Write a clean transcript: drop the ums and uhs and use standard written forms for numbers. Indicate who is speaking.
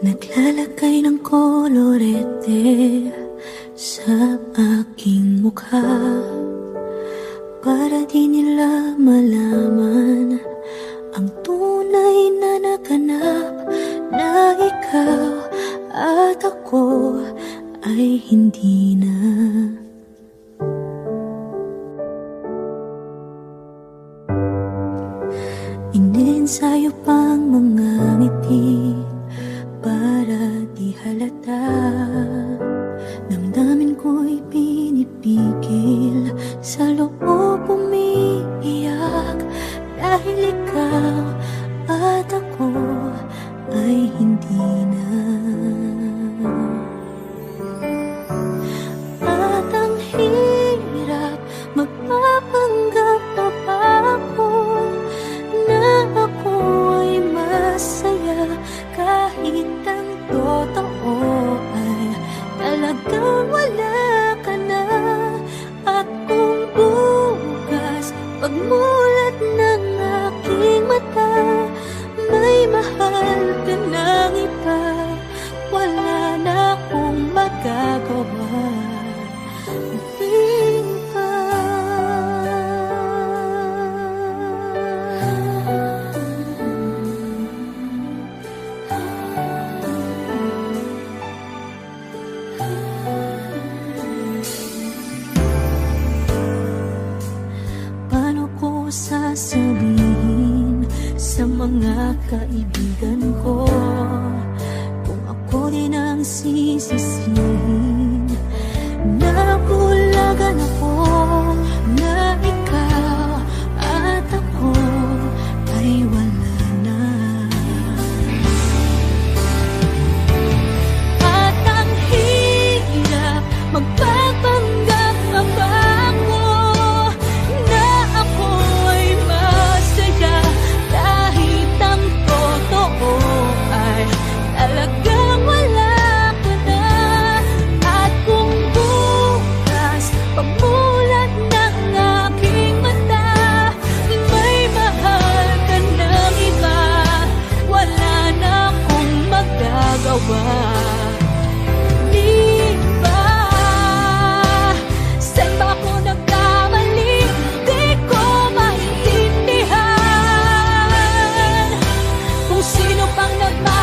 Speaker 1: Naglalagay ng kolorete sa aking mukha para di nila malaman ang tunay na naganap, na ikaw at ako ay hindi na. Iniensayo pang mga ngiti para di halata. Damdamin ko'y pinipigil, sa loob umiiyak, dahil ikaw at ako ay hindi na. At ang hirap, magpapanggap pa ba ako na ako ay masaya, kahit ang totoo ay talagang wala ka na. At kung bukas pagmulat ng aking mata, may mahal ka ng iba, wala na akong magagawa. Paano ko sasabihin sa mga kaibigan ko kung ako din ang sisisihin? Nabulagan ako na ikaw at ako ay wala na. At ang hirap, magpapanggap pa ba ako na ako ay masaya, kahit ang totoo ay talagang wala ka na. At kung bukas pagmulat ng aking mata, may mahal ka ng iba, wala na akong magagawa. Di ba? Saan ba ako nagkamali? Di ko maintindihan kung sino pang nagmamahal